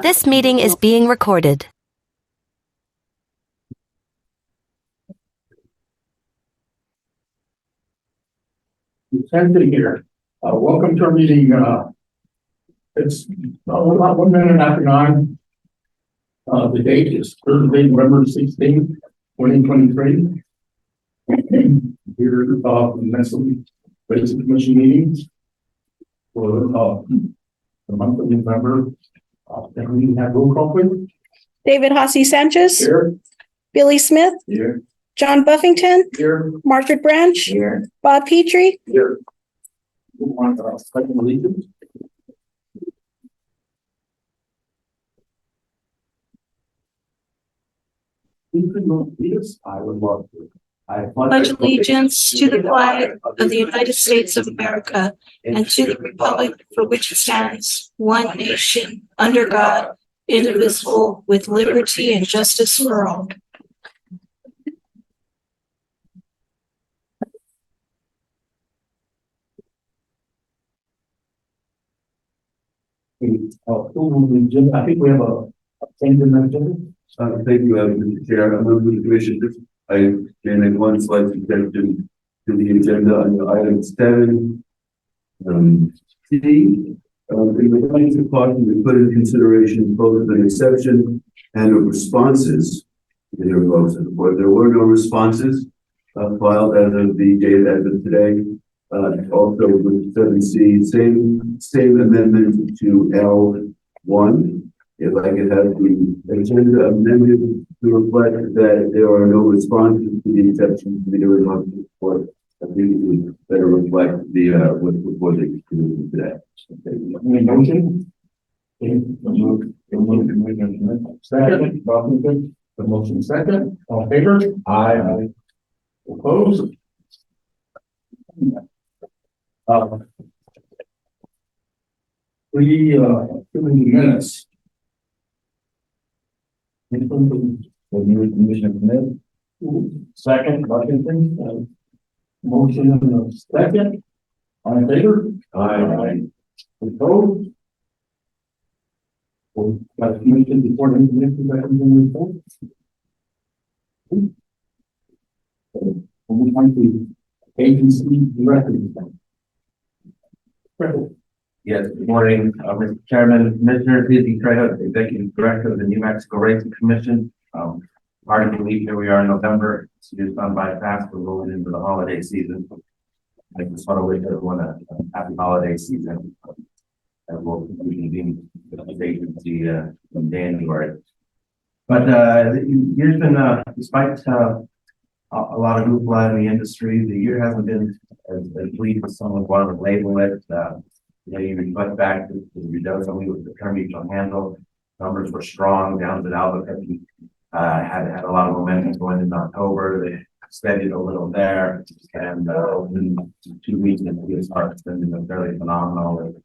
This meeting is being recorded. Attending here. Welcome to our meeting. It's about 1 minute after 9. The date is Thursday, November 16th, 2023. Here the next Basic Commission meetings for the month of November. Then we have roll call, please. David Hasse Sanchez. Here. Billy Smith. Here. John Buffington. Here. Margaret Branch. Here. Bob Petrie. Here. Move on to our second allegiance. I would love to. I Pledge allegiance to the flag of the United States of America and to the republic for which it stands, one nation, under God, indivisible, with liberty and justice for all. I think we have a change in the agenda. Thank you, Mr. Chair. I move the commission. I can make one slight suggestion to the agenda under item 7. C. In the findings of caution, we put in consideration both an exception and a responses in your motion. But there were no responses filed as of the date as of today. Also with 7C, same amendment to L1. If I could have the agenda amended to reflect that there are no responses to the exception to the responses for, I think it would better reflect the what's before the commission today. Any motion? Second, the motion second. All in favor? Aye. Opposed? Doing minutes. Second, motion and a second. All in favor? Aye. Opposed? Got a commission before the commission recommendation report. We'll find the agency director. Yes, good morning, Mr. Chairman, Commissioner Dizzy Trejo, Executive Director of the New Mexico Racing Commission. Hard to believe here we are in November. It's just gone by fast. We're rolling into the holiday season. I just want to wish everyone a happy holiday season. And we'll convene the agency in January. But here's been, despite a lot of hoopla in the industry, the year hasn't been as bleak as someone wanted to label it. You reflect back to the reduction with the term each on handle. Numbers were strong down to Albuquerque. Had a lot of momentum going into October. They steadied a little there, and in 2 weeks into the start, it's been fairly phenomenal.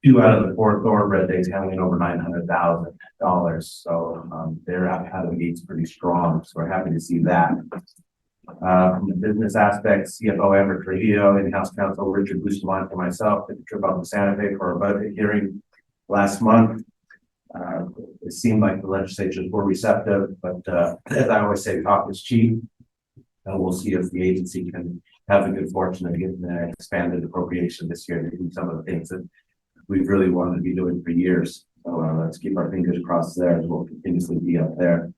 2 out of the 4 thoroughbred days handling over $900,000. So they're out of the gates pretty strong. So we're happy to see that. From the business aspect, CFO Amber Trujillo, in-house counsel Richard Bustamante, and myself took a trip out to Santa Fe for a budget hearing last month. It seemed like the legislatures were receptive, but as I always say, talk is cheap. And we'll see if the agency can have the good fortune of getting an expanded appropriation this year to do some of the things that we've really wanted to be doing for years. So let's keep our fingers crossed there, as we'll continuously be up there.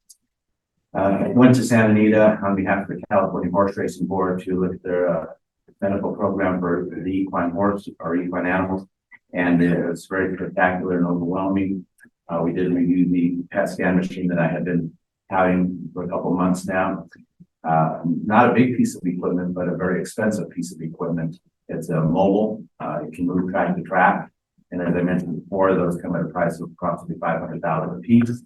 I went to Santa Anita on behalf of the California Horse Racing Board to look at their medical program for the equine horse or equine animals, and it was very spectacular and overwhelming. We did review the PET scan machine that I had been having for a couple months now. Not a big piece of equipment, but a very expensive piece of equipment. It's a mobile. It can move track to track, and as I mentioned before, those come at a price of approximately $500,000 a piece.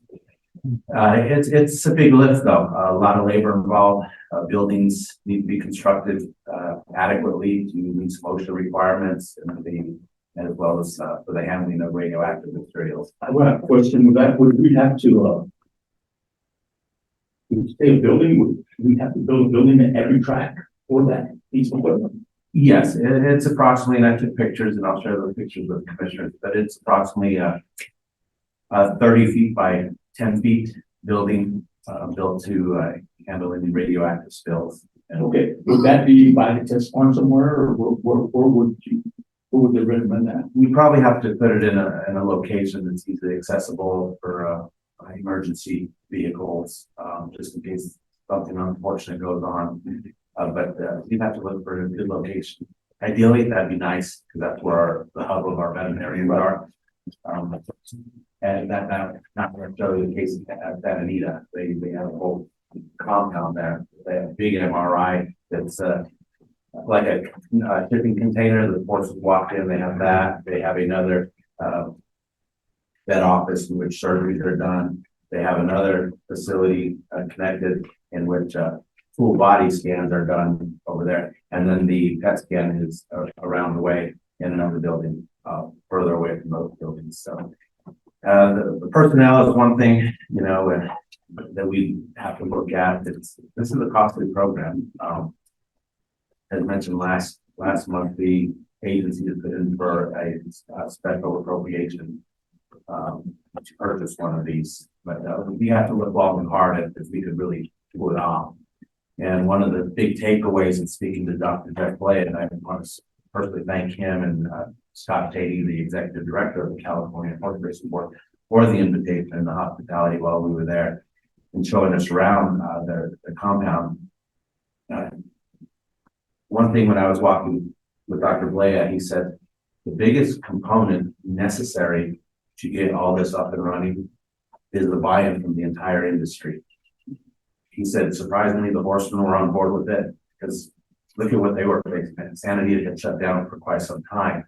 It's a big lift though, a lot of labor involved. Buildings need to be constructed adequately to meet OSHA requirements and as well as for the handling of radioactive materials. I want a question with that. Would we have to stay a building? Would we have to build a building at every track for that piece of equipment? Yes, it's approximately, and I took pictures and I'll share those pictures with the commissioners, but it's approximately 30 feet by 10 feet building, built to handle any radioactive spills. And Okay, would that be by the test farm somewhere, or where would they recommend that? we probably have to put it in a location that's easily accessible for emergency vehicles, just in case something unfortunate goes on. But you'd have to look for a good location. Ideally, that'd be nice, because that's where the hub of our veterinarians are. And that not necessarily the case at Santa Anita. They have a whole compound there. They have a big MRI that's like a shipping container. The horses walk in, they have that. They have another vet office in which surgeries are done. They have another facility connected in which full body scans are done over there. And then the PET scan is around the way in another building, further away from those buildings. So the personnel is one thing, you know, that we have to look at. This is a costly program. As mentioned last month, the agency has put in for a special appropriation to purchase one of these. But we have to look long and hard at if we could really pull it off. And one of the big takeaways in speaking to Dr. Jeff Blay, and I want to personally thank him and Scott Tatey, the executive director of the California Horse Racing Board, for the invitation and the hospitality while we were there and showing us around the compound. One thing when I was walking with Dr. Blay, he said the biggest component necessary to get all this up and running is the buy-in from the entire industry. He said, surprisingly, the horsemen were on board with it, because look at what they were facing. Santa Anita had shut down for quite some time.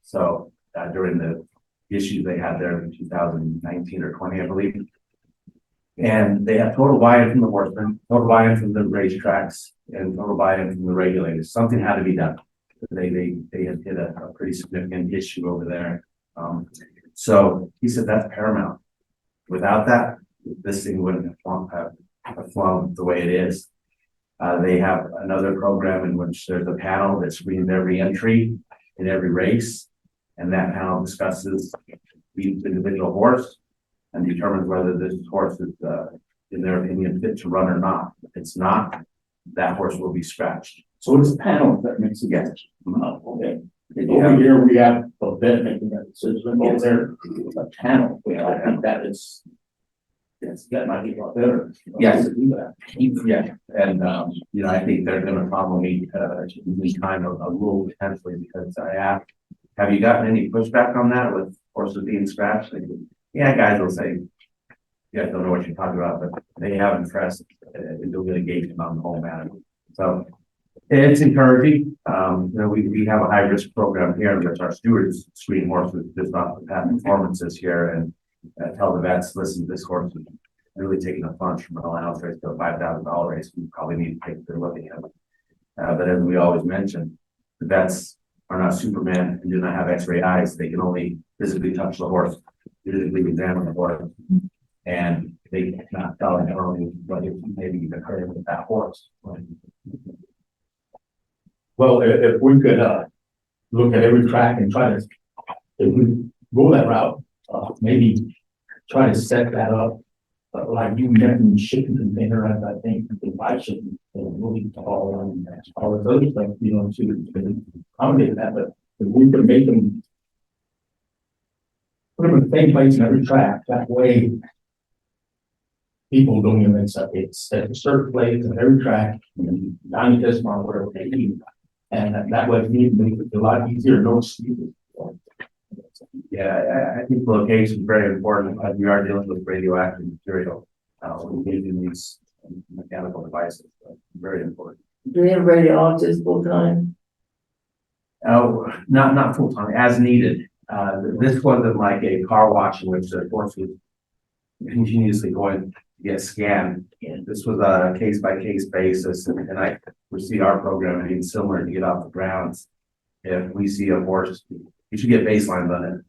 So during the issues they had there in 2019 or 20, I believe. And they had total buy-in from the horsemen, total buy-in from the racetracks, and total buy-in from the regulators. Something had to be done. They had hit a pretty significant issue over there. So he said that's paramount. Without that, this thing wouldn't have flown the way it is. They have another program in which there's a panel that screens every entry in every race, and that panel discusses each individual horse and determines whether this horse is, in their opinion, fit to run or not. If it's not, that horse will be scratched. So it's a panel that makes a guess. Okay. Over Yeah. here, we have a vet making that decision. Over there, a panel. I think that is, yes, that might be a lot better. Yes. To do that. Yeah, and you know, I think they're going to probably need time a rule potentially, because I asked, have you gotten any pushback on that with horses being scratched? They go, yeah, guys will say, you guys don't know what you're talking about, but they haven't pressed into litigation on the whole matter. So it's encouraging. You know, we have a high risk program here in which our stewards screen horses just off the past performances here and tell the vets, listen, this horse is really taking a plunge from an allowance race to a $5,000 race. We probably need to take a good look at him. But as we always mention, the vets are not Superman and do not have X-ray eyes. They can only physically touch the horse, physically examine the horse, and they cannot tell early what it maybe occurred with that horse. Well, if we could, look at every track and try to, if we go that route, maybe try to set that up. Like you mentioned, shipping container, and I think the buy shipping, moving tall and all this other stuff, you know, to accommodate that, but if we could make them put them in the same place in every track, that way people don't even accept it. It's at a certain place in every track, and down this mark, whatever they need. And that way, we make it a lot easier, no excuses. Yeah, I think location is very important. We are dealing with radioactive material. We're using these mechanical devices, so very important. Do we have radiologists full time? Oh, not full time, as needed. This wasn't like a car wash in which the horse was continuously going to get scanned. This was a case by case basis, and I foresee our program being similar to get off the grounds. If we see a horse, you should get baselines on it,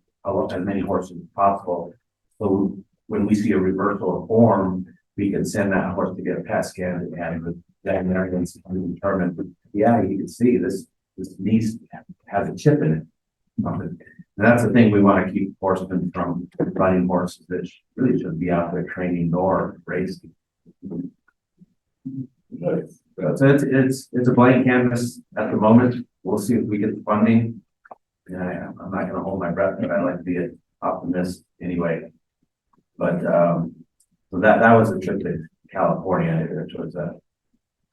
as many horses as possible. So when we see a reversal of form, we can send that horse to get a PET scan and the veterinarians can determine, yeah, you can see this this niece has a chip in it. And that's the thing we want to keep horsemen from running horses that really shouldn't be out there training nor racing. So it's a blank canvas at the moment. We'll see if we get the funding. Yeah, I'm not gonna hold my breath, but I like to be an optimist anyway. But so that was a trip to California, which was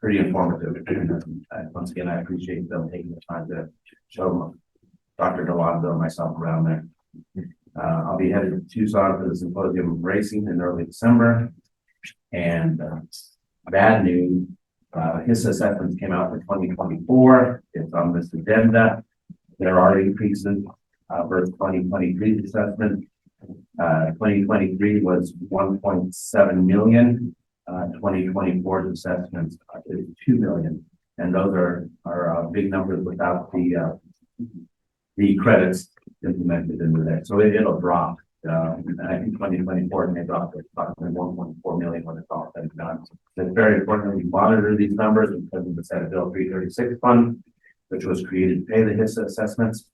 pretty informative. And once again, I appreciate them taking the time to show Dr. Delonzo and myself around there. I'll be headed to Tucson for the Symposium of Racing in early December. And bad news, his assessments came out for 2024. It's on this agenda. There are increases for 2023 assessment. 2023 was 1.7 million. 2024's assessments is 2 million. And those are big numbers without the credits implemented into there. So it'll drop. And I think 2024 may drop to approximately 1.4 million when it's all said and done. So it's very important that we monitor these numbers because of the Senate Bill 336 fund, which was created to pay the HISA assessments.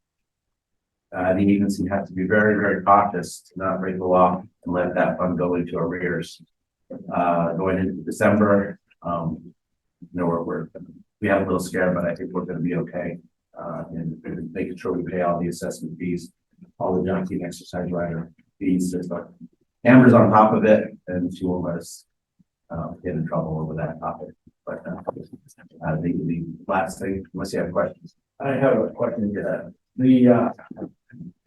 The agency has to be very, very cautious to not break the law and let that fund go into arrears. Going into December, we have a little scare, but I think we're going to be okay. And making sure we pay all the assessment fees, all the junkie exercise rider fees. Amber's on top of it, and she won't let us get in trouble over that topic. But the last thing, unless you have questions. I have a question.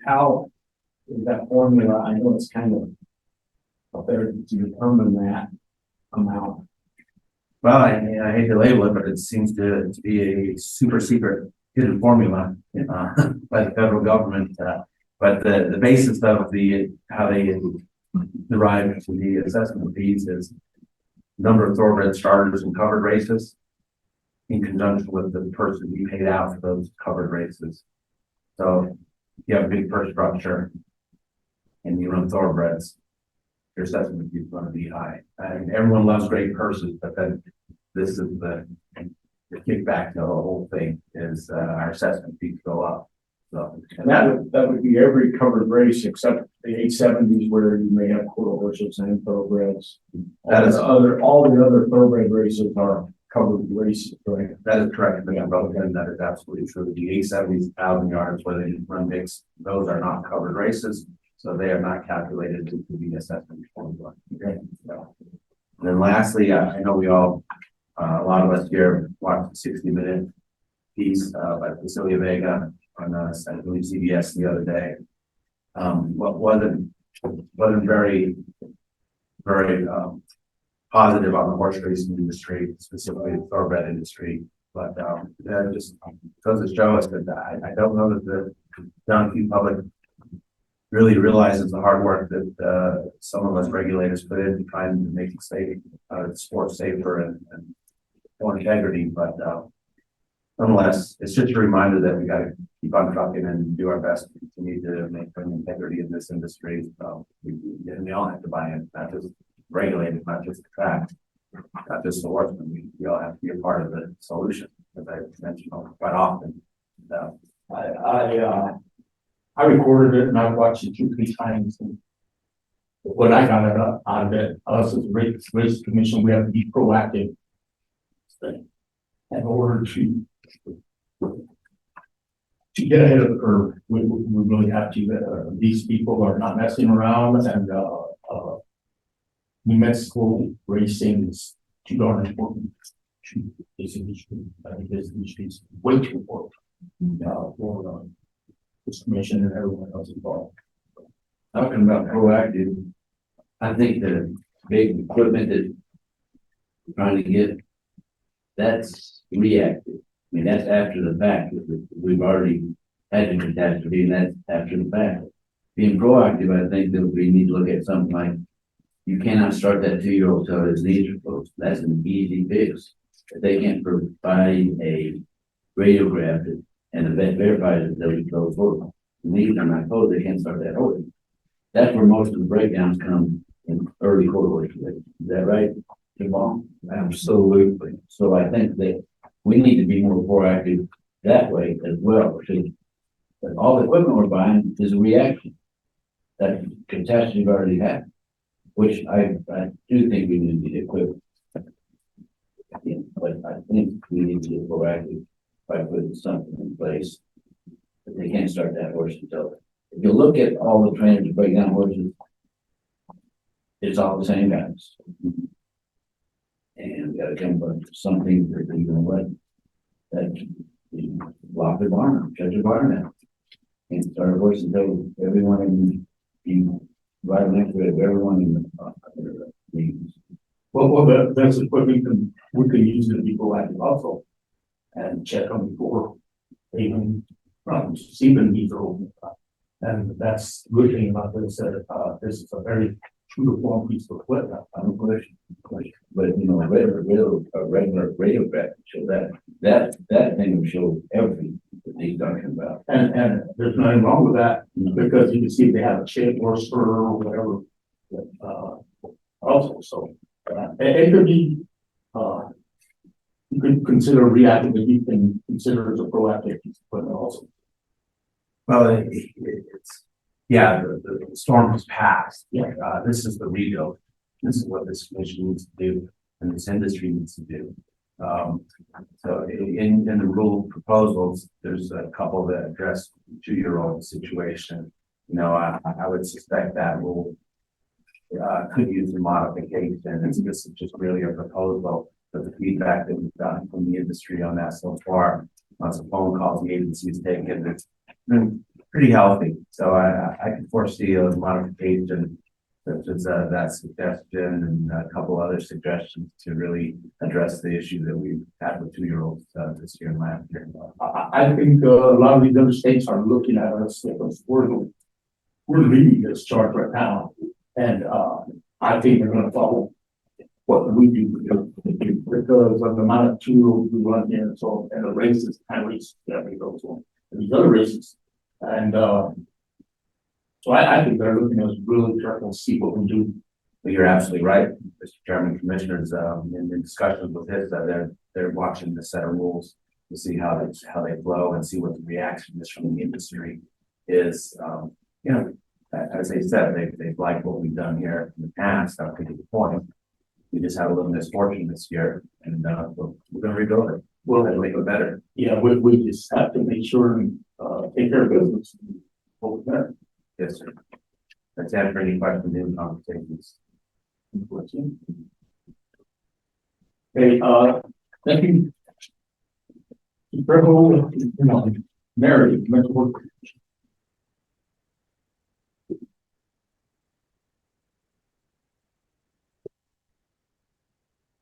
How is that formula? I know it's kind of up there to determine that amount. Well, I hate to label it, but it seems to be a super secret hidden formula by the federal government. But the basis of how they derive the assessment fees is number of thoroughbred starters and covered races in conjunction with the person you paid out for those covered races. So if you have a big purse structure and you run thoroughbreds, your assessment fee is going to be high. And everyone loves great purses, but then this is the kickback to the whole thing is our assessment fees go up. So And that would be every covered race except the 870s where you may have quarter horses and thoroughbreds. All the other thoroughbred races are covered races, right? that is correct, Mr. Republican. That is absolutely true. The 870s, 1,000 yards where they run mix, those are not covered races, so they are not calculated to the assessment formula. Okay. So, and then lastly, I know we all, a lot of us here watched the 60-minute piece by Cecilia Vega on I believe CBS the other day. What wasn't very positive on the horse racing industry, specifically the thoroughbred industry. But just goes to show us that I don't know that the donkey public really realizes the hard work that some of us regulators put into trying to make the sport safer and more integrity. But nonetheless, it's just a reminder that we got to keep on trucking and do our best to continue to maintain integrity in this industry. We all have to buy in, not just regulators, not just the track, not just the horsemen. We all have to be a part of the solution, as I mentioned quite often. I recorded it and I watched it 2-3 times. And what I got out of it, us as a race commission, we have to be proactive in order to get ahead of the curve. We really have to. These people are not messing around, and New Mexico racing is too darn important to this industry. I think this industry is way too important for this commission and everyone else involved. Talking about proactive, I think the big equipment that we're trying to get, that's reactive. I mean, that's after the fact. We've already had a catastrophe, and that's after the fact. Being proactive, I think that we need to look at something like, you cannot start that 2-year-old till his knees are closed. That's an easy fix. If they can't provide a radiograph and the vet verifies that those closed horse, the knees are not closed, they can't start that horse. That's where most of the breakdowns come in early quarter horse races. Is that right, Jamal? Absolutely. So I think that we need to be more proactive that way as well, because all the equipment we're buying is a reaction that catastrophe already had, which I do think we need the equipment. Yeah, but I think we need to get proactive by putting something in place. But they can't start that horse until, if you look at all the trainers that break down horses, it's all the same guys. And we gotta come up with something that they're gonna let, that lock the barn, shut the barn down. And start a horse until everyone in, right next to it, everyone in the, Well, that's what we can use to be proactive also. And check them before they even, see them be open. And that's the good thing about this, that, this is a very true to form piece of equipment. I don't question, but you know, a regular radiograph show that thing will show everything that he's talking about. And there's nothing wrong with that, because you can see if they have a chip or spur or whatever. Also, so, it could be, you could consider reactive, but you can consider it as a proactive piece of equipment also. Well, yeah, the storm has passed. Yeah. This is the rebuild. This is what this commission needs to do, and this industry needs to do. So in the rule proposals, there's a couple that address the 2-year-old situation. You know, I would suspect that rule could use a modification. This is just really a proposal, but the feedback that we've gotten from the industry on that so far, on some phone calls the agency's taken, it's been pretty healthy. So I can foresee a modification such as that suggestion and a couple other suggestions to really address the issue that we've had with 2-year-olds this year and last year. I think a lot of these other states are looking at us because we're leading this charge right now. And I think they're gonna follow what we do because of the amount of tools we run here, so, and the races, and races that we go to, and these other races. And so I think they're looking at us really careful to see what we do. But you're absolutely right, Mr. Chairman. Commissioners, in discussions with his, they're watching the set of rules to see how they flow and see what the reaction is from the industry is. You know, as they said, they've liked what we've done here in the past, up to the point. We just had a little misfortune this year, and we're going to rebuild it. We'll make it better. Yeah, we just have to make sure and take care of business. Yes, sir. Let's answer any questions in conversations. Okay, thank you. Mary, mental work.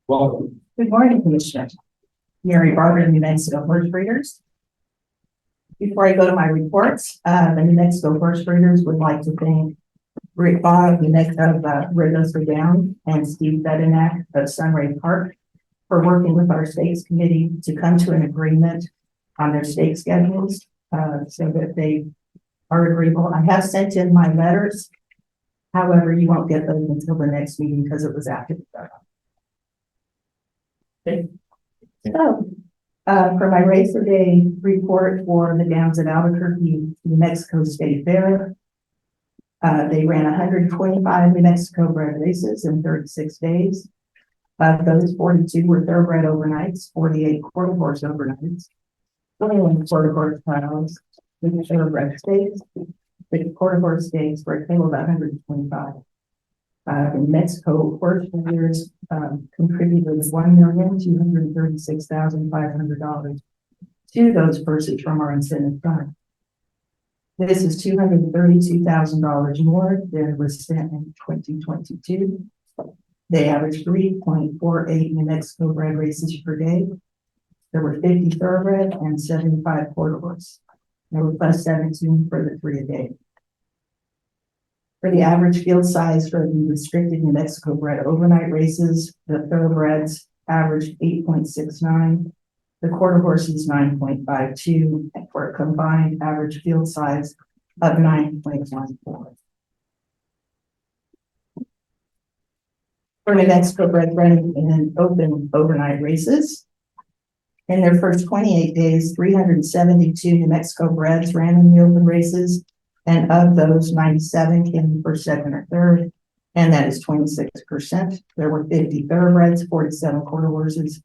Welcome. Good morning, Commissioner. Mary Barber, New Mexico Horse Breeders. Before I go to my reports, the New Mexico Horse Breeders would like to thank Rick Bob, New Mexico Rivers Down, and Steve Bedenak of Sunray Park for working with our stakes committee to come to an agreement on their stake schedules so that they are agreeable. I have sent in my letters. However, you won't get those until the next meeting because it was after the start. Okay. So, for my race of day report for the Downs at Albuquerque, New Mexico State Fair, they ran 125 New Mexico bred races in 36 days. Of those, 42 were thoroughbred overnights, 48 quarter horse overnights, 21 quarter horse trials, the thoroughbred stakes, the quarter horse stakes for a total of 125. In Mexico, horse breeders contributed $1,236,500 to those purses from our incentive fund. This is $232,000 more than was spent in 2022. They averaged 3.48 New Mexico bred races per day. There were 50 thoroughbred and 75 quarter horse. There were plus 17 for the 3 a day. For the average field size for the restricted New Mexico bred overnight races, the thoroughbreds averaged 8.69, the quarter horses 9.52, and for a combined average field size of 9.14. For New Mexico bred running in open overnight races, In their first 28 days, 372 New Mexico breds ran in the open races. And of those, 97 came in first, second, or third. And that is 26%. There were 50 thoroughbreds, 47 quarter horses,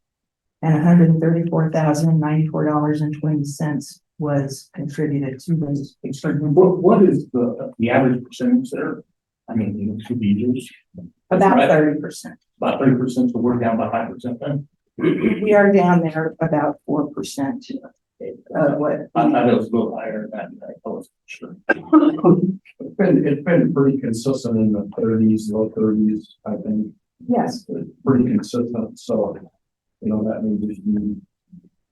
and $134,094.20 was contributed to those. What is the average percentage there? I mean, in 2 years? About Right. 30%. About 30%, so we're down by 5% then? We are down there about 4%. What? I thought it was a little higher than that, I wasn't sure. It's been pretty consistent in the 30s, low 30s, I think. Yes. Pretty consistent, so, you know, that means you.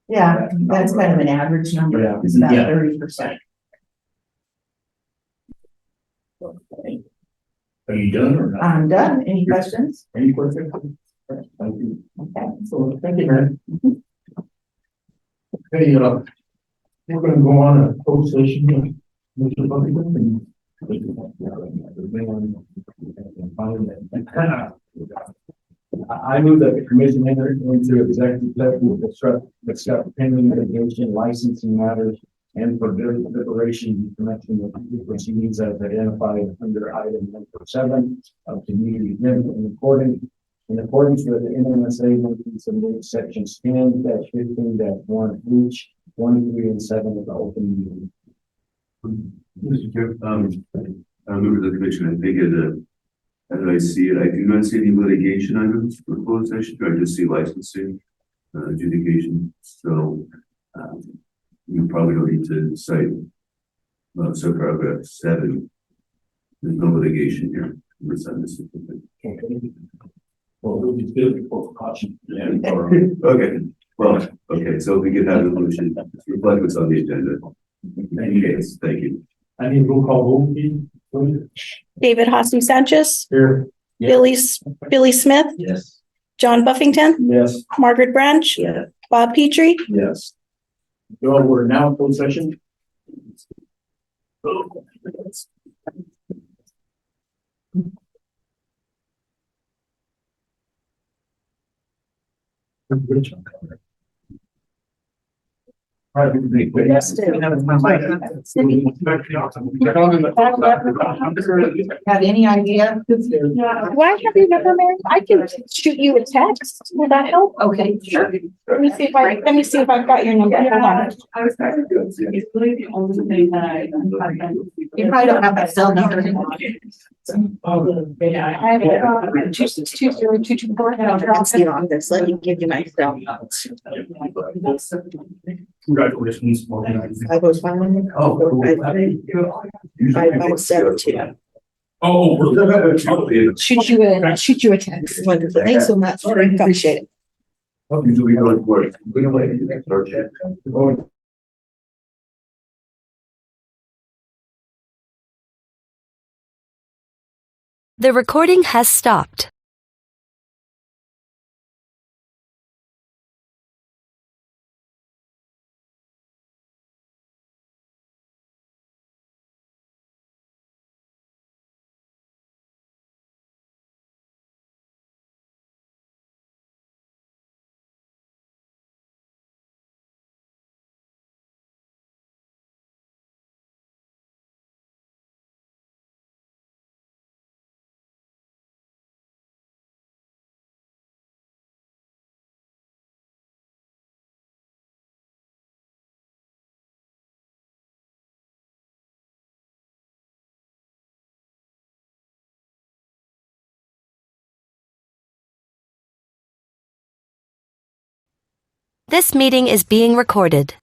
Yeah, that's kind of an average number. Yeah. It's about Yeah. 30%. Are you done or not? I'm done. Any questions? Any questions? Thank you. Okay. So, thank you, man. Hey, we're gonna go on a closed session. Mr. Buckingham, I move that the commission enter into executive session to discuss pending litigation, licensing matters, and for deliberation in connection with the proceedings as identified under item number 7 of community agenda in accordance with the NMRC sections 10-15-1 each, 1, 3, and 7 of the open meeting. Mr. Chair, members of the commission, I think as I see it, I do not see any litigation items for closed session. I just see licensing, adjudication. So, you probably don't need to cite, so paragraph 7. There's no litigation here. Well, we'll just do it before caution. Yeah. Okay, well, okay, so if we could have the motion reflect what's on the agenda. In any case, thank you. I need roll call vote, please. David Hosty Sanchez, Here. Billy Smith, Yes. John Buffington, Yes. Margaret Branch, Yeah. Bob Petrie. Yes. So we're now in closed session. All right, we can be quick. Yes. Have Have any idea? Do I have your number, Mary? I can shoot you a text. Will that help? Okay, sure. Let me see if I've got your number. Hold on. You probably don't have my cell number. I have it, 2620224. on this. Let me give you my cell. Congratulations. I was fine. Oh. 5572. Oh. Shoot you a text. Wonderful. Thanks so much. Appreciate it. Usually we go to work. We don't wait to start yet. The recording has stopped. This meeting is being recorded.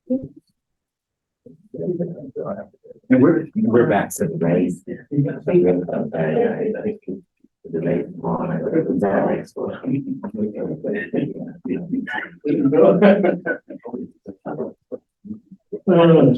And we're back to the race. Martha,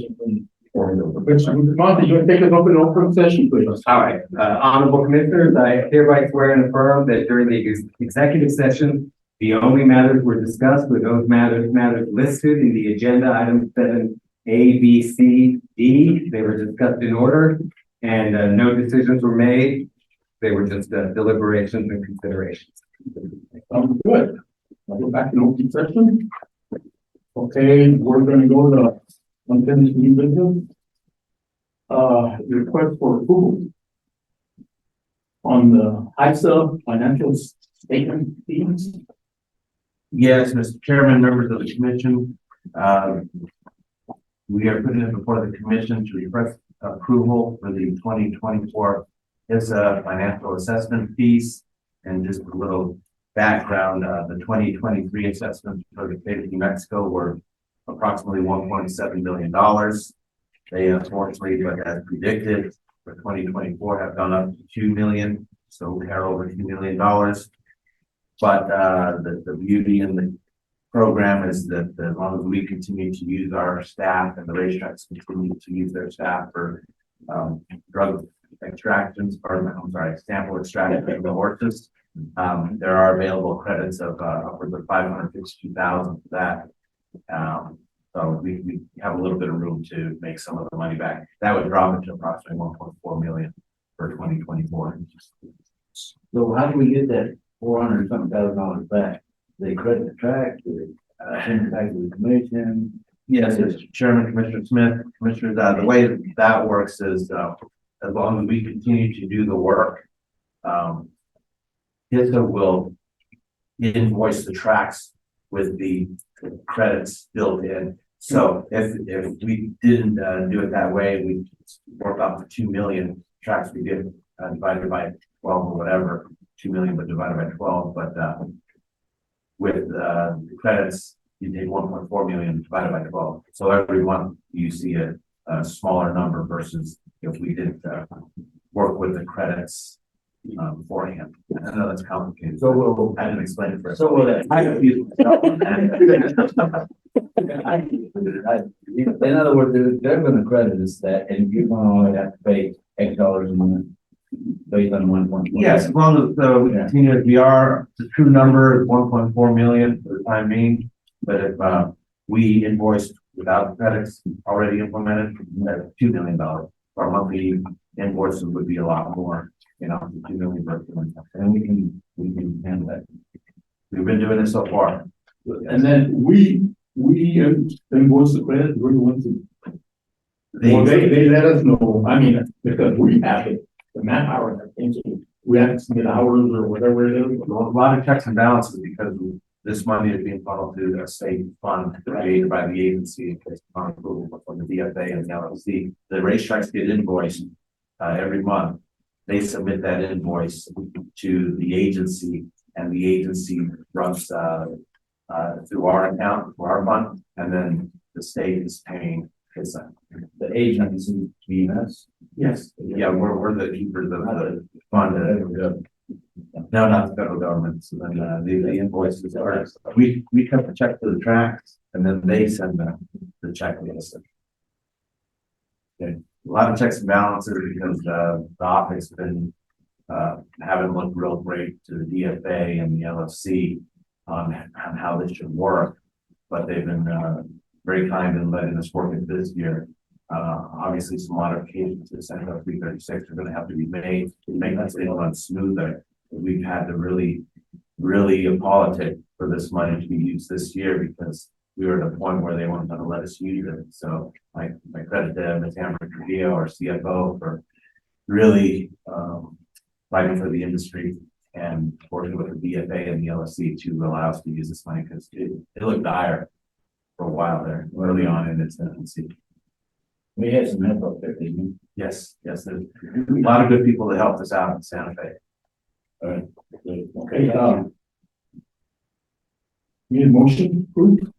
you want to take us up in open session, please? All right, honorable commissioners, I hereby swear and affirm that during the executive session, the only matters were discussed were those matters listed in the agenda item 7 A, B, C, D. They were discussed in order and no decisions were made. They were just deliberations and considerations. Good. I'll go back to open session. Okay, we're gonna go to unfinished new business. Request for approval on the ISA financial statement fees. Yes, Mr. Chairman, members of the commission, we are putting it before the commission to request approval for the 2024 ISA financial assessment fees. And just a little background, the 2023 assessments for the state of New Mexico were approximately $1.7 billion. They unfortunately, but as predicted, for 2024 have gone up to 2 million. So we are over $2 million. But the beauty in the program is that as long as we continue to use our staff and the racetracks continue to use their staff for drug extractions, or I'm sorry, sample extraction of the horses, there are available credits of upwards of 552,000 for that. So we have a little bit of room to make some of the money back. That would drop it to approximately 1.4 million for 2024. So how do we get that $400,000 back? They credit the track, send it back to the commission. Yes, Mr. Chairman, Commissioner Smith, Commissioners, the way that works is as long as we continue to do the work, HISA will invoice the tracks with the credits built in. So if we didn't do it that way, we work off the 2 million tracks we did divided by 12 or whatever, 2 million but divided by 12. But with the credits, you take 1.4 million divided by 12. So every month you see a smaller number versus if we did work with the credits beforehand. I know that's complicated. So I didn't explain it first. So will that? I confused myself on that. In other words, they're gonna credit us that, and you're gonna only have to pay X dollars a month based on 1.1. Yes, as long as we continue, we are, the true number is 1.4 million for the time being. But if we invoiced without credits already implemented, that's $2 million. Our monthly invoices would be a lot more, 2 million per month. And we can handle that. We've been doing this so far. And then we invoice the credit, we're the ones who. Well, they let us know, I mean, because we have it, the manpower, I think, so we have to submit hours or whatever it is. A lot of checks and balances because this money is being funneled to a state fund created by the agency on approval from the DFA and the LLC. The racetracks get invoiced every month. They submit that invoice to the agency, and the agency runs through our account, for our fund, and then the state is paying HISA. The agency being us. Yes. Yeah, we're the keepers of the fund. No, not the federal government. So then the invoices are, we cut the check to the tracks and then they send the check to us. Okay. A lot of checks and balances because the office been haven't looked real great to the DFA and the LFC on how this should work, but they've been very kind in letting us work it this year. Obviously, some modifications to Senate Bill 336 are going to have to be made to make this thing run smoother. We've had to really politic for this money to be used this year because we were at a point where they weren't going to let us use it. So I credit them, Ms. Amber Trujillo, our CFO, for really fighting for the industry and working with the DFA and the LSC to allow us to use this money because it looked dire for a while there, early on in its infancy. We had some help up there, didn't we? Yes, there's a lot of good people that helped us out in Santa Fe. All right. Okay, need a motion approved?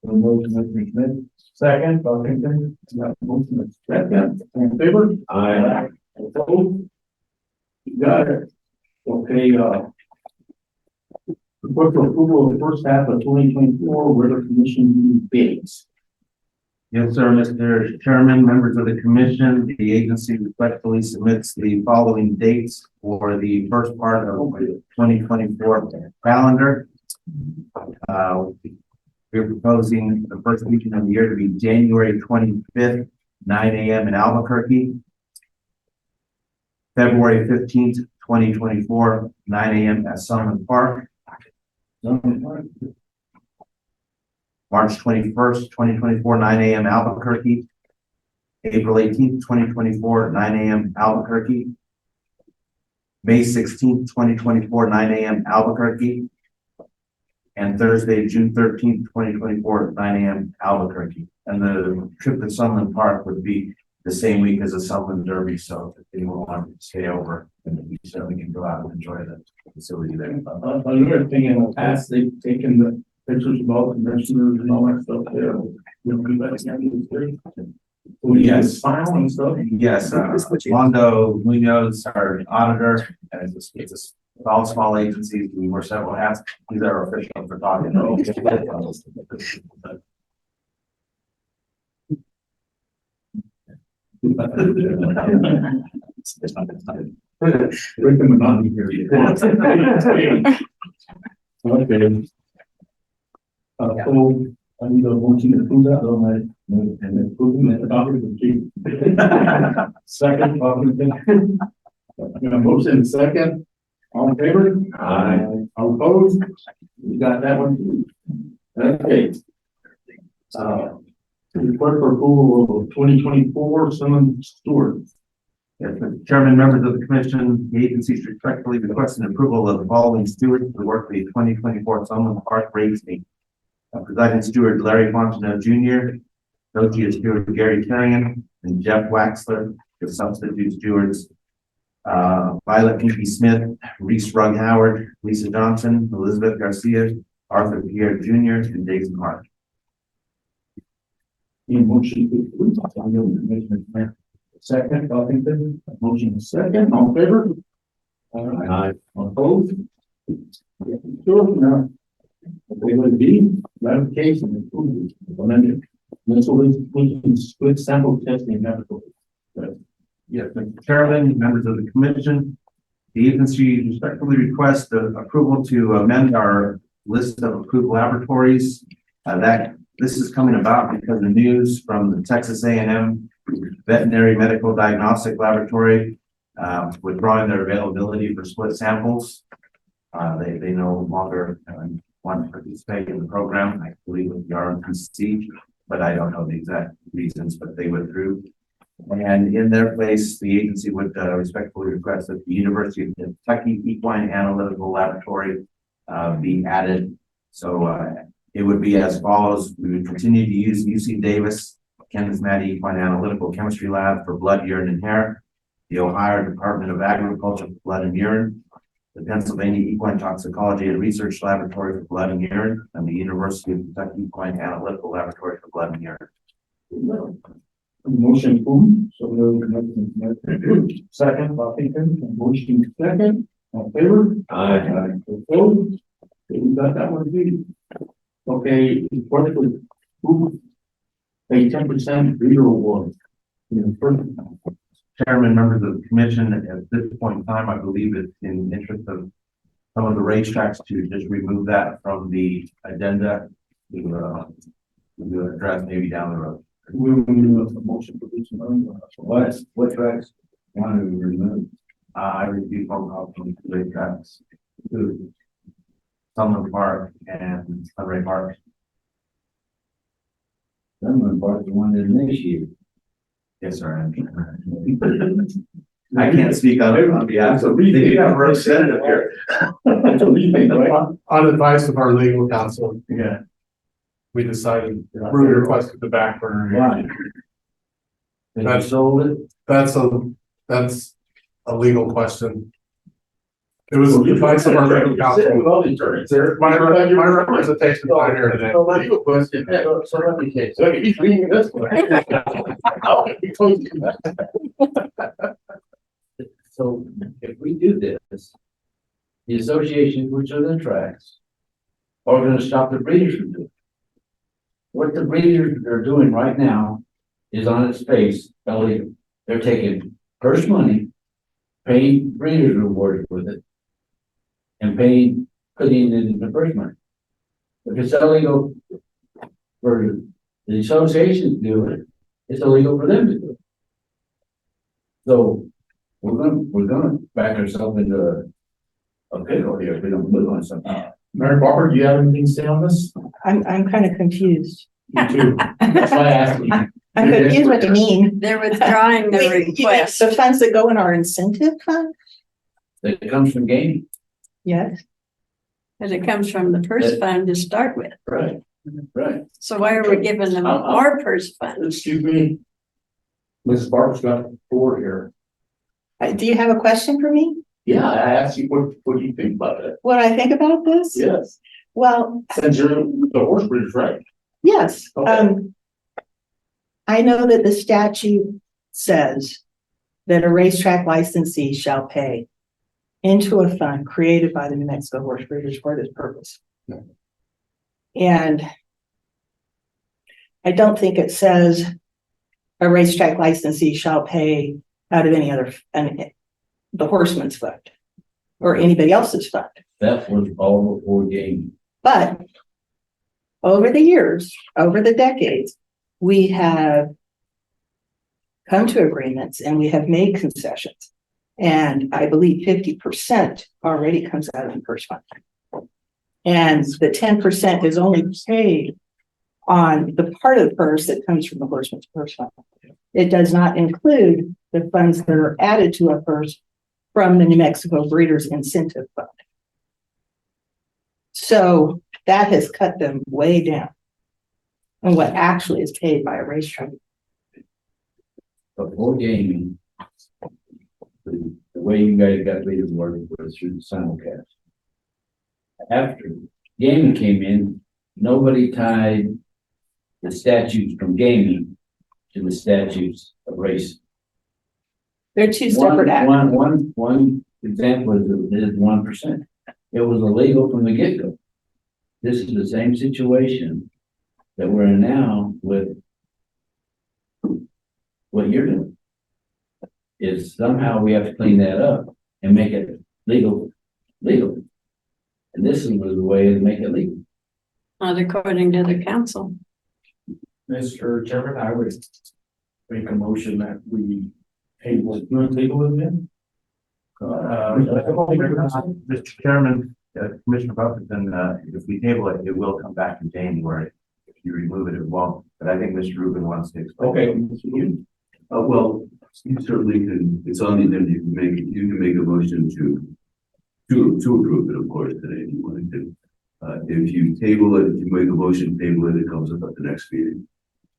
Motion, Mr. Smith. Second, Buffington, motion is second, in favor? Aye. Opposed? You got it. Okay, report for approval of the first half of 2024 River Commission bids. Yes, sir, Mr. Chairman, members of the commission, the agency respectfully submits the following dates for the first part of the 2024 calendar. We're proposing the first weekend of the year to be January 25th, 9 a.m. in Albuquerque. February 15th, 2024, 9 a.m. at Summer Park. March 21st, 2024, 9 a.m. Albuquerque. April 18th, 2024, 9 a.m. Albuquerque. May 16th, 2024, 9 a.m. Albuquerque. And Thursday, June 13th, 2024, 9 a.m. Albuquerque. And the trip to Summerlin Park would be the same week as the Summerlin Derby. So if anyone wanted to stay over, then we certainly can go out and enjoy the facility there. Another thing in the past, they've taken the pictures of all the commissioners and all that stuff there. You know, do that again. Yes. File and stuff. Yes, Mondo Munoz, our auditor, and it's all small agencies. We wear several hats. These are official for talking. Rick and Monotony here. Okay. So I need a motion to approve that on my, and then approving the copy of the chief. Second, Buffington. A motion second. All in favor? Aye. All opposed? You got that one? Okay. Report for approval of 2024 Simmons Stewart. Yes, Mr. Chairman, members of the commission, the agencies respectfully request an approval of the following stewards for the work of the 2024 Summerlin Park Race Meet. Presiding steward Larry Fontenot Jr., associate steward Gary Carrion, and Jeff Waxler, the substitute stewards Violet Pinky Smith, Reese Rugg Howard, Lisa Johnson, Elizabeth Garcia, Arthur Pierre Jr., and Jason Hart. Any motion to approve? I'll give the commissioner. Second, Buffington. Motion second. All in favor? Aye. All opposed? Sure, now. Okay, would be ratification approval of amended missile split sample testing laboratory. Yes, Mr. Chairman, members of the commission, the agency respectfully request the approval to amend our list of approved laboratories. This is coming about because the news from the Texas A&M Veterinary Medical Diagnostic Laboratory withdrawing their availability for split samples. They no longer want to participate in the program, I believe with the RMPC, but I don't know the exact reasons, but they withdrew. And in their place, the agency would respectfully request that the University of Kentucky Equine Analytical Laboratory be added. So it would be as follows. We would continue to use UC Davis, Kenneth Matty Equine Analytical Chemistry Lab for blood, urine, and hair, the Ohio Department of Agriculture for blood and urine, the Pennsylvania Equine Toxicology and Research Laboratory for blood and urine, and the University of Kentucky Equine Analytical Laboratory for blood and urine. Motion approved. So we'll second, Buffington. Motion second. All in favor? Aye. Opposed? Okay, we got that one beat. Okay, report for approve a 10% breeder award. Chairman, members of the commission, at this point in time, I believe it's in the interest of some of the racetracks to just remove that from the agenda to address maybe down the road. We will need a motion for this one. What tracks want to remove? I received phone calls from the racetracks to Summerlin Park and Sunray Park. Someone bought the one in this year. Yes, sir. I can't speak on behalf of the representative here. That's a rebate, right? On advice of our legal counsel, Yeah. we decided, we requested the back burner. Why? They That's- sold it? That's a legal question. It was advice of our legal counsel. My representation is not here today. So let me say, So he's reading this one. so if we do this, the association, which are the tracks, are gonna stop the breeders from doing it. What the breeders are doing right now is on its face illegal. They're taking purse money, paying breeders rewards with it, and putting it in the purse money. If it's illegal, for the association to do it, it's illegal for them to do it. So we're gonna back ourselves into a pickle here if we don't move on something. Mary Barbara, do you have anything to say on this? I'm kind of confused. Me too. That's why I asked you. I'm confused what you mean. They're withdrawing the Wait, request. the funds that go in our incentive fund? That comes from gaming. Yes. Because it comes from the purse fund to start with. Right. Right. So why are we giving them more purse funds? Excuse me. Mrs. Barbara's got the floor here. Do you have a question for me? Yeah, I asked you, what do you think about it? What I think about this? Yes, Well, since you're the horse breeders, right? yes, Okay. I know that the statute says that a racetrack licensee shall pay into a fund created by the New Mexico Horse Breeders for this purpose. Yeah. And I don't think it says a racetrack licensee shall pay out of any other, the horseman's fund or anybody else's fund. That was all before gaming. But over the years, over the decades, we have come to agreements and we have made concessions. And I believe 50% already comes out of the purse fund. And the 10% is only paid on the part of the purse that comes from the horseman's purse fund. It does not include the funds that are added to a purse from the New Mexico Breeders Incentive Fund. So that has cut them way down on what actually is paid by a racetrack. Before gaming, the way you guys got leaders working was through the simulcast. After gaming came in, nobody tied the statutes from gaming to the statutes of racing. They're two separate acts. One example is 1%. It was illegal from the get-go. This is the same situation that we're in now with what you're doing. Is somehow we have to clean that up and make it legal. And this is the way to make it legal. Not according to the council. Mr. Chairman, I would make a motion that we table it. You want to table it then? Mr. Chairman, Commissioner Buffington, if we table it, it will come back in January. If you remove it, it won't. But I think Mr. Rubin wants to explain. Okay. Well, you certainly can, it's on the agenda, you can make a motion to approve it, of course, today, if you wanted to. If you table it, if you make a motion, table it, it comes up at the next meeting.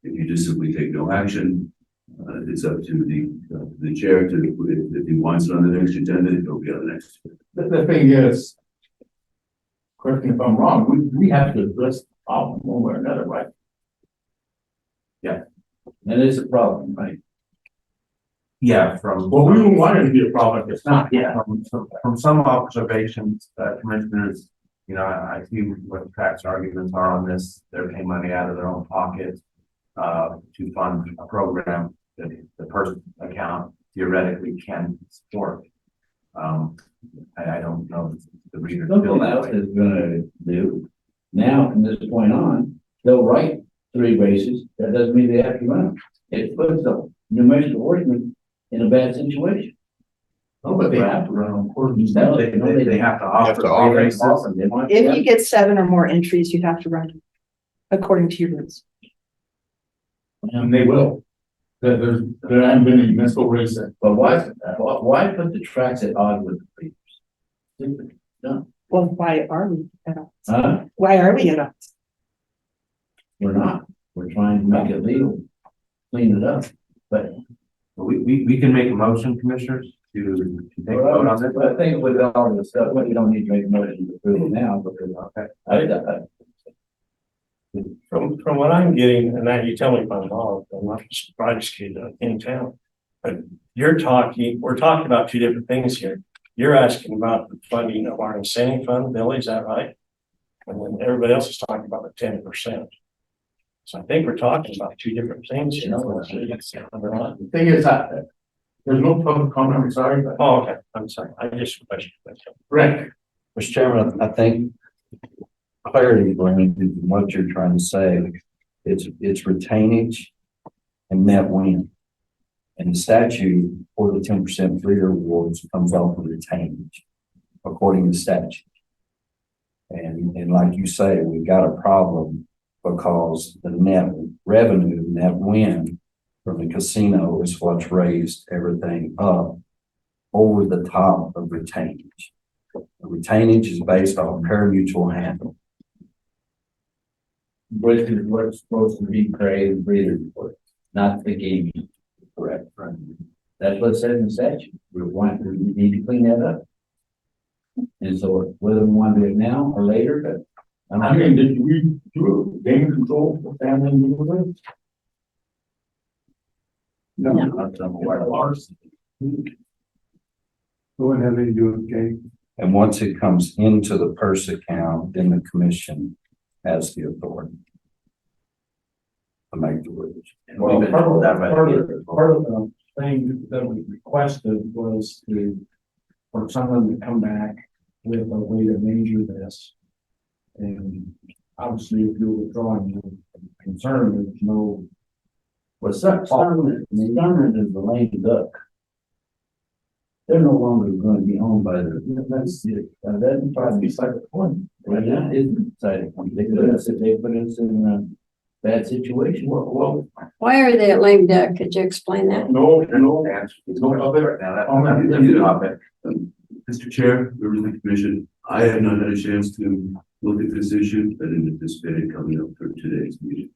If you just simply take no action, it's up to the chair to, if he wants it on the next agenda, it'll be on the next. The thing is, correct me if I'm wrong, we have to address the problem one way or another, right? And it's a problem, right? Yeah, Well, we don't want it to be a problem if it's not. Yeah, from some observations, commissioners, you know, I see what the tax arguments are on this. They're paying money out of their own pocket to fund a program that the person account theoretically can support. I don't know the reader. Something else is gonna do. Now, from this point on, they'll write 3 races. That doesn't mean they have to run them. It puts the New Mexico horsemen in a bad situation. Oh, but they have to run on course. No, they have to offer 3 races. If you get 7 or more entries, you have to run according to your rules. And they will. There haven't been any municipal race. But why put the tracks at odds with the previous? No, Well, why are we at odds? huh? Why are we at odds? We're not. We're trying to make it legal, clean it up. But We can make a motion, commissioners, to take a vote on this. I think with all the stuff, well, you don't need to make a motion to approve it now because From what I'm getting, and now you tell me if I'm wrong, I'm not the brightest kid in town. But we're talking about 2 different things here. You're asking about the funding of our incentive fund, Billy, is that right? And then everybody else is talking about the 10%. So I think we're talking about 2 different things here. The thing is, there's no public comment, I'm sorry, but. Oh, okay, I'm sorry, I just questioned that. Rick, Mr. Chairman, I think clarity brings what you're trying to say it's retainage and net win. And the statute for the 10% breeder awards comes off of retainage, according to statute. And like you say, we've got a problem because the net revenue, net win from the casino is what's raised everything up over the top of retainage. Retainage is based on pari-mutuel handle. Which is what's supposed to be created breeder for, not the gaming. Correct. That's what it says in the statute. We need to clean that up. And so whether we want to do it now or later, but I mean, did we do a game control for family members? no, not aware of ours. Go ahead and do it, okay? And once it comes into the purse account, then the commission has the authority to make the rules. And Well, we've been part told that of, by part the of, part of the thing that we requested was for someone to come back with a way to measure this. And obviously, if you're withdrawing, you're concerned, there's no. What's that? Sunland is the lame duck. They're no longer going to be owned by the, that's it. That's probably beside the point. Right now, isn't beside the point. They put us in a bad situation. Well, Why are they a lame duck? Could you explain that? No. Mr. Chair, members of the commission, I have not had a chance to look at this issue. I didn't anticipate it coming up for today's meeting.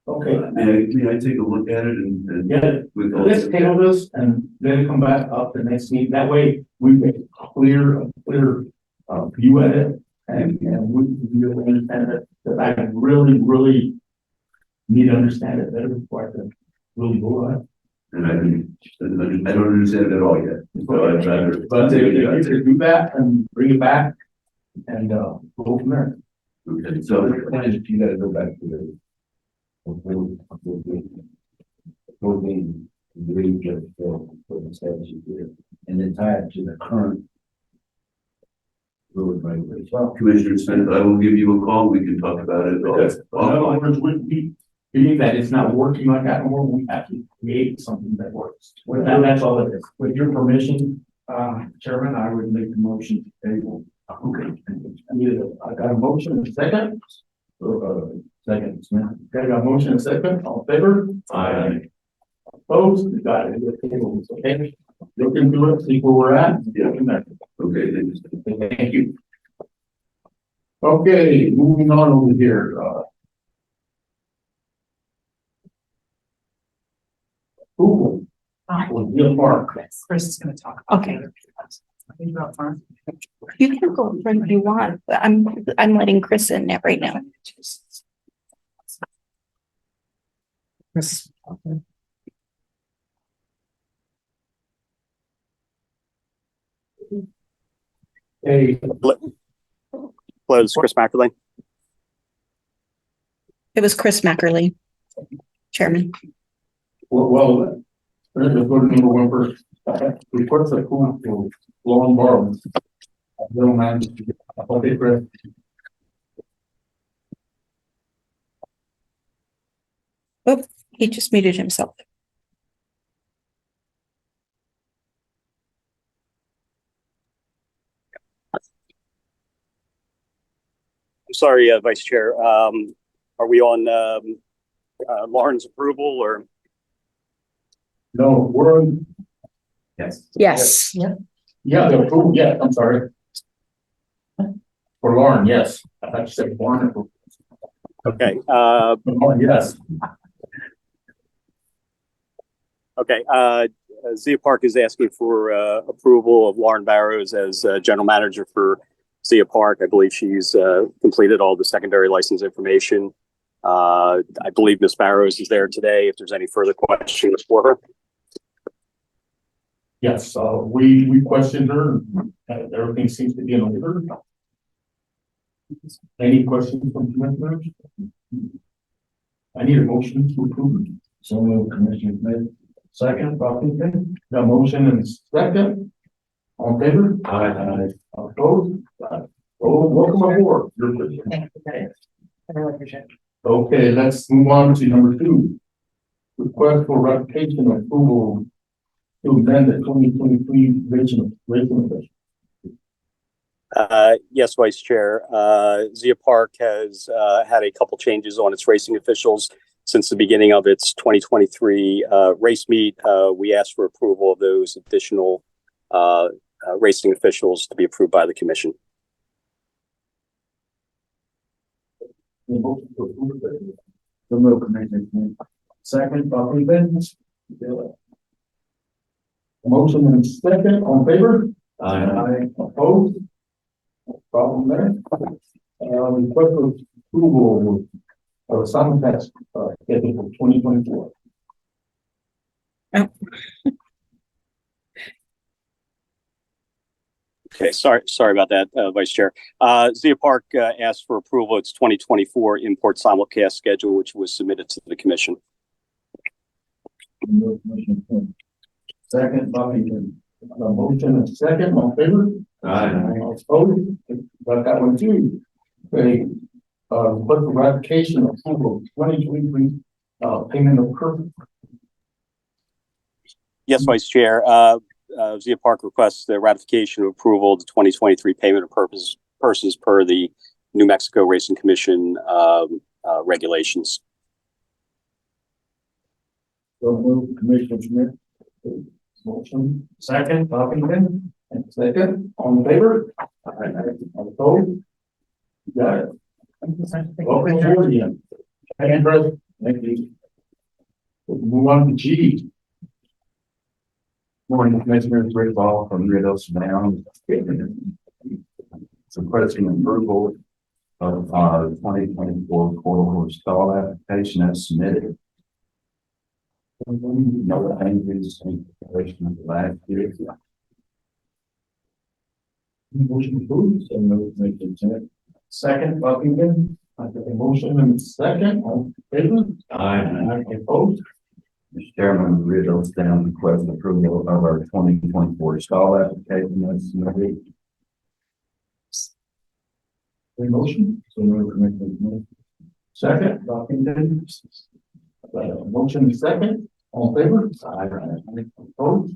Okay. May I take a look at it and Yeah, with all let's table this and then come back up the next meeting. That way we make a clear view at it and we really understand it. That I really need to understand it better before I can really go on it. And I don't understand it at all yet. So I'd rather. But if you could do that and bring it back and go from there. Okay, so so the point is, you gotta go back to the before being agreed to for the statute here, and then tie it to the current rules and regulations. well, Commissioner Smith, I will give you a call. We can talk about it. Because in other words, we believe that it's not working like that anymore. We have to create something that works. With that, that's all it is. With your permission, Chairman, I would make the motion to table. Okay. I got a motion and a second. Second, Smith. Okay, got a motion and a second. All in favor? Aye. Opposed? We got it. Okay. Look into it, see where we're at. Yeah. From there. Okay, thank you. Thank you. Okay, moving on over here. Approval. With Deer Park. Chris is gonna talk. Okay. About farm. You can go if you want. I'm letting Chris in there right now. Chris. Okay. Hey, Close, Chris Mackerly. It was Chris Mackerly, Chairman. well, let's go to number one first. Reports of approval for loan borrowing. Little man, okay, Chris. Oh, he just muted himself. I'm sorry, Vice Chair. Are we on Lauren's approval or? No, we're on. Yes. Yes. Yeah, the approval, yeah, I'm sorry. For Lauren, yes. I thought you said Lauren. Okay. Lauren, yes. Okay. Zia Park is asking for approval of Lauren Barrows as general manager for Zia Park. I believe she's completed all the secondary license information. I believe Ms. Barrows is there today. If there's any further questions for her. Yes, we questioned her. Everything seems to be in order. Any questions from commissioners? I need a motion to approve. So moved, Commissioner Smith. Second, Property. The motion and second. All in favor? Aye. Opposed? Oh, welcome aboard. Thank you. I really appreciate it. Okay, let's move on to number 2. Request for ratification of approval to amend the 2023 rating. Yes, Vice Chair. Zia Park has had a couple changes on its racing officials since the beginning of its 2023 race meet. We asked for approval of those additional racing officials to be approved by the commission. Second, motion and second, on favor? Aye. Opposed? No problem there. Request for approval of simulcast schedule for 2024. Okay, sorry about that, Vice Chair. Zia Park asked for approval of its 2024 import simulcast schedule, which was submitted to the commission. Second, Buffington. Motion and second, on favor? Aye. Opposed? Got that one too. Okay, request for ratification of approval of 2023 payment of purpose. Yes, Vice Chair. Zia Park requests the ratification of approval of the 2023 payment of purses per the New Mexico Racing Commission regulations. So move, Commissioner Smith. Motion. Second, Buffington. And second, on favor? Aye. Opposed? Got it. Welcome aboard again. Thank you, brother. Thank you. We'll move on to G. Morning, Commissioners. Rick Ball from Rio Down. It's requesting approval of our 2024 corridor stall application as submitted. No changes in comparison to last year. Motion approved, so no Smith. Second, Buffington. I have a motion and second, on favor? Aye. Opposed? Mr. Chairman, Rio Down request approval of our 2024 stall application as submitted. Motion, so no Commissioner Smith. Second, Buffington. Motion and second, on favor? Aye. Opposed?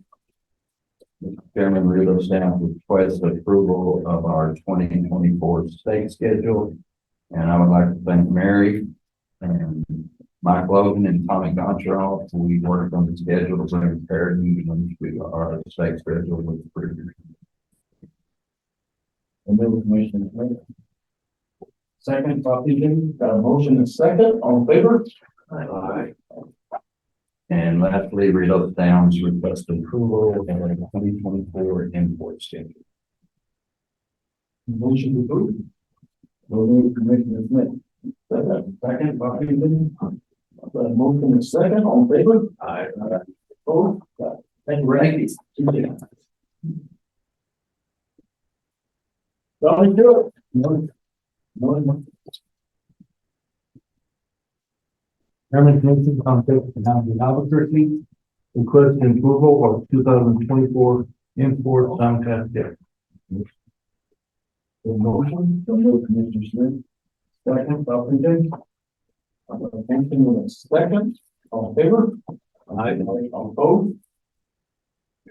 Mr. Chairman, Rio Down request approval of our 2024 state schedule. And I would like to thank Mary and Mike Logan and Tommy Gontral. We worked on the schedule to bring parity to our state schedule with approved. And then Commissioner Smith. Second, Buffington. Got a motion and second, on favor? Aye. And lastly, Rio Downs request approval of our 2024 import schedule. Motion approved. We'll move Commissioner Smith. Second, Buffington. Motion and second, on favor? Aye. Opposed? Thank you, Randy. Don't do it. No. Chairman, Commission, Contact and Housing Albuquerque, requesting approval of 2024 import simulcast schedule. Motion, so move Commissioner Smith. Second, Buffington. Motion with a second, on favor? Aye. Opposed?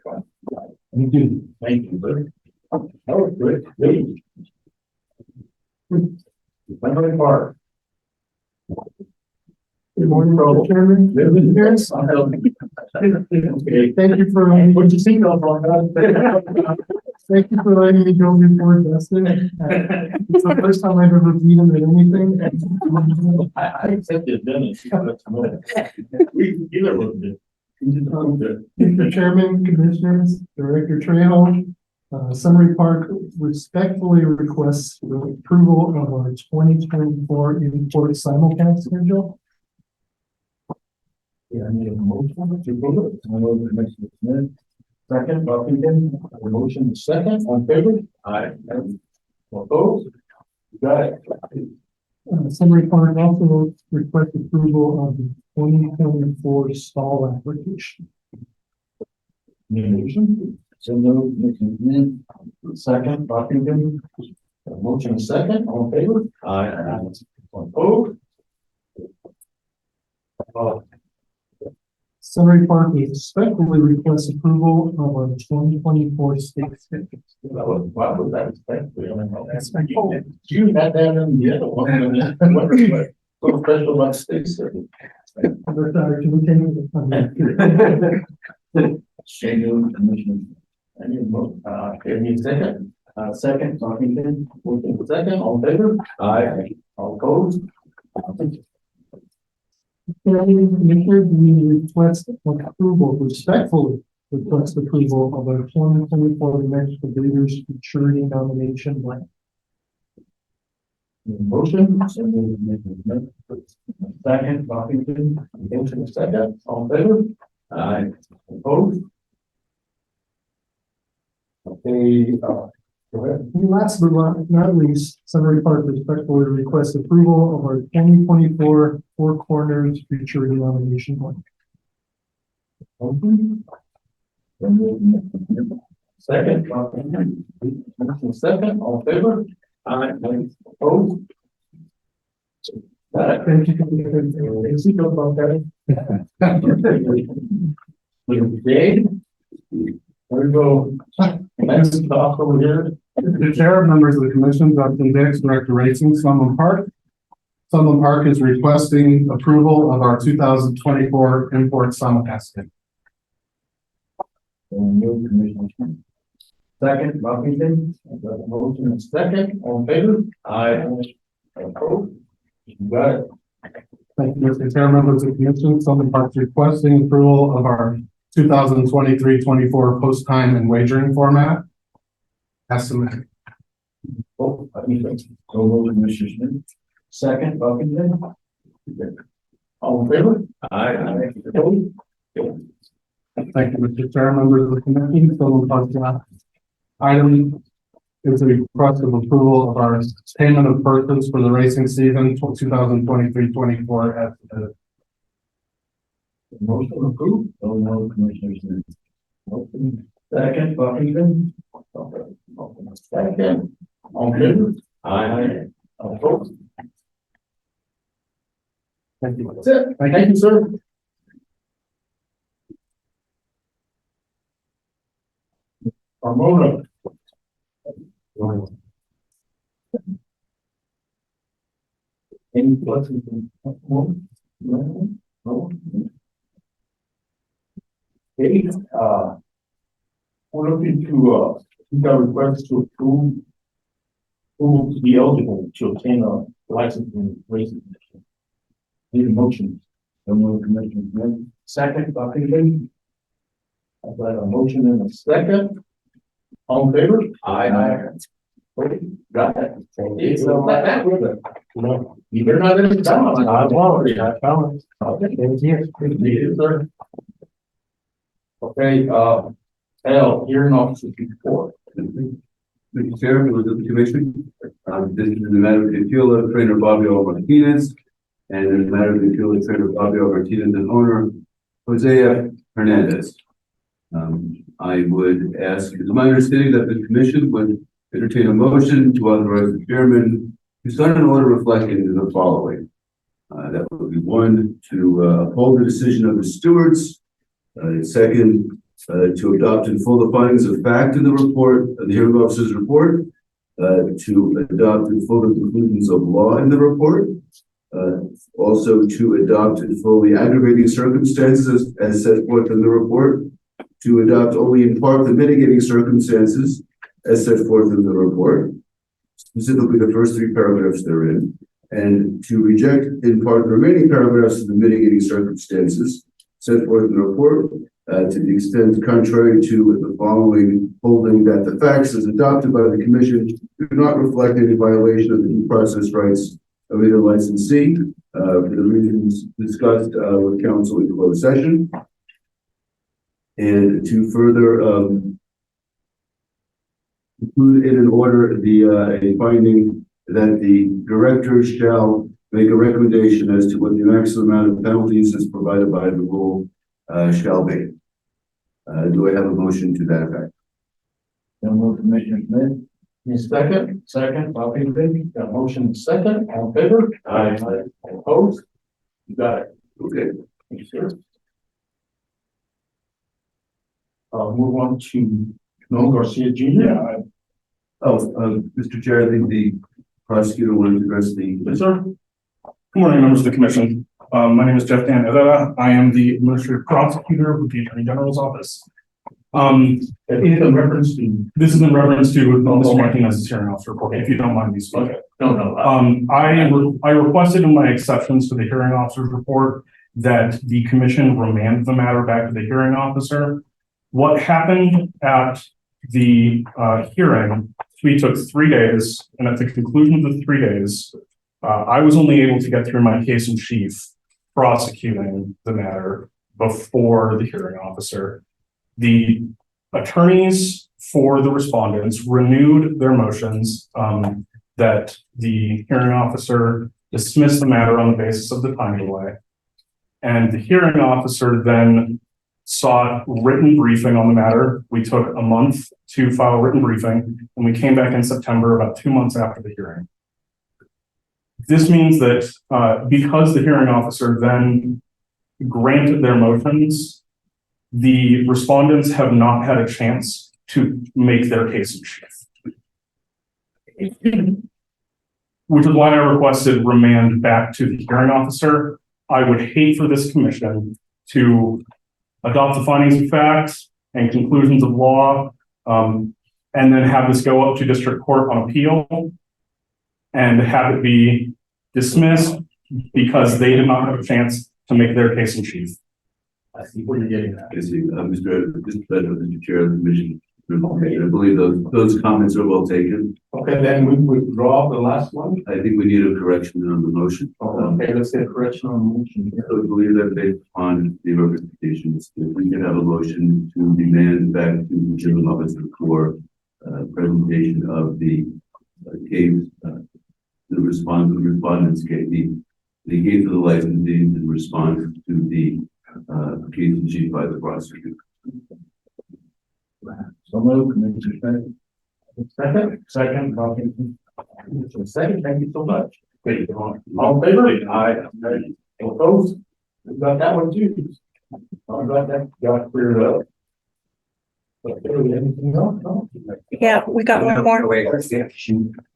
Thank you. Thank you, buddy. That was good. Henry Park. Good morning, Mr. Chairman. Okay, Thank you for, what'd you see, no, thank you for letting me go before Justin. It's the first time I've ever beat him at anything. I accepted Dennis. We either of them. Mr. Chairman, Commissioners, Director Trejo, Sunray Park respectfully requests the approval of our 2024 import simulcast schedule. Yeah, I need a motion to approve it. I know Commissioner Smith. Second, Buffington. A motion second, on favor? Aye. Opposed? Got it. Sunray Park also requests approval of the 2024 stall application. Need a motion? So no, Commissioner Smith. Second, Buffington. A motion second, on favor? Aye. Opposed? Sunbury Park respectfully requests approval of our 2024 state schedule. Why was that expected? You had that in the other one. What's special about state circuit? Schedule commission. I need a vote. Give me a second. Second, talking then. Second, all in favor? Aye. All opposed? Commissioners, we request approval, respectfully request approval of our 2024 next leaders maturity nomination plan. Motion. Second, talking then. Motion second, all in favor? Aye. Opposed? Okay, go ahead. And last but not least, Sunbury Park respectfully requests approval of our 2024 Four Corners maturity nomination plan. Second, second, all in favor? Aye. Opposed? Thank you. About that. Okay. There we go. Next talk over here. The chair, members of the commission, Dr. Dix, Director Racing, Sunland Park. Sunland Park is requesting approval of our 2024 import simulcasting. Second, Buffington. Motion and second, all in favor? Aye. Opposed? You got it. Thank you, Mr. Chair, members of the commission. Sunland Park is requesting approval of our 2023-24 post time and wagering format. Estimate. Oh, I mean, so moved, Mr. Smith. Second, Buffington. All in favor? Aye. Opposed? Thank you, Mr. Chair, members of the commission. Sunland Park item is a request of approval of our payment of purchase for the racing season 2023-24 at the Motion approved. Oh, no, Commissioner Smith. Second, Buffington. Second, all in favor? Aye. Opposed? Thank you. That's it. Thank you, sir. Ramona. Any questions? No? No? Okay, we're looking to, we got requests to approve who to be eligible to obtain a license in racing. Need a motion. Commissioner Smith. Second, Buffington. I've got a motion and a second. All in favor? Aye. Okay, got it. Okay, so like that with it. No, you better not let it down. I won't. I found it. Okay, thank you. Thank you, sir. Okay, L, hearing officer report. Mr. Chair, members of the commission, this is the matter of the appeal of trainer Bobby Martinez, and in the matter of the appeal of trainer Bobby Martinez and owner Jose Hernandez. I would ask, it's my understanding that the commission would entertain a motion to authorize the chairman to sign an order reflecting the following. That would be one, to uphold the decision of the stewards. Second, to adopt in full the findings of fact in the report, the hearing officer's report. To adopt in full the conclusions of law in the report. Also to adopt in full the aggravating circumstances as set forth in the report. To adopt only in part the mitigating circumstances as set forth in the report, specifically the first three paragraphs therein, and to reject in part the remaining paragraphs of the mitigating circumstances set forth in the report, to the extent contrary to the following holding that the facts as adopted by the commission do not reflect any violation of the due process rights of either licensee, for the reasons discussed with counsel in closed session. And to further include in an order a finding that the director shall make a recommendation as to what the maximum amount of penalties as provided by the rule shall be. Do I have a motion to that effect? Then move Commissioner Smith. Need second, Buffington. Got a motion second, all in favor? Aye. Opposed? You got it. Okay. Thank you, sir. Move on to Noel Garcia Jr. Mr. Chair, I think the prosecutor wanted to address the. Yes, sir. Good morning, members of the commission. My name is Jeff Dan Herrera. I am the administrative prosecutor with the Attorney General's office. In reference to. This is in reference to Mr. Martinez's hearing officer report, if you don't mind me speaking. Okay. No. I requested in my exceptions to the hearing officer's report that the commission remand the matter back to the hearing officer. What happened at the hearing, we took 3 days, and at the conclusion of the 3 days, I was only able to get through my case in chief prosecuting the matter before the hearing officer. The attorneys for the respondents renewed their motions that the hearing officer dismissed the matter on the basis of the time delay. And the hearing officer then sought written briefing on the matter. We took a month to file written briefing, and we came back in September, about 2 months after the hearing. This means that because the hearing officer then granted their motions, the respondents have not had a chance to make their case in chief. Which is why I requested remand back to the hearing officer. I would hate for this commission to adopt the findings of facts and conclusions of law, and then have this go up to district court on appeal and have it be dismissed because they did not have a chance to make their case in chief. I see what you're getting at. I see, Mr. Chair of the commission. Okay, I believe those comments are well taken. Okay, then we withdraw the last one. I think we need a correction on the motion. Okay, let's get a correction on the motion here. I believe that based on the representations, if we can have a motion to demand back to the general officer for presentation of the case, the respondents gave the case of the licensing in response to the case in chief by the prosecutor. So moved, Commissioner. Second, second, thank you so much. Okay, all in favor? Aye. All opposed? We got that one too. I got that, got cleared up. Okay, anything else? No? Yeah, we got one more.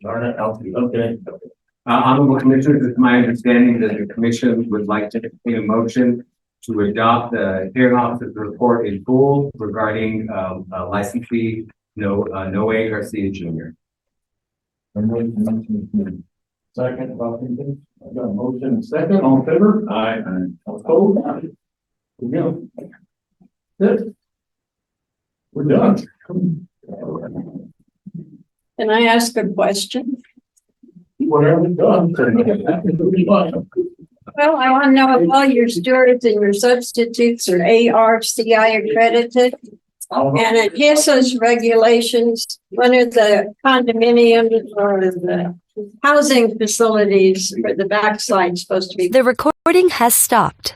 Darn it, okay. Honorable Commissioners, it's my understanding that the commission would like to entertain a motion to adopt the hearing officer's report in full regarding licensee Noe Garcia Jr. Second, Washington. I got a motion and second, all in favor? Aye. All opposed? Here we go. Good. We're done. Can I ask a question? Whatever we've done. Well, I want to know if all your stewards and your substitutes are ARCI accredited. And it HISA's regulations, one of the condominiums or the housing facilities for the backside supposed to be. The recording has stopped.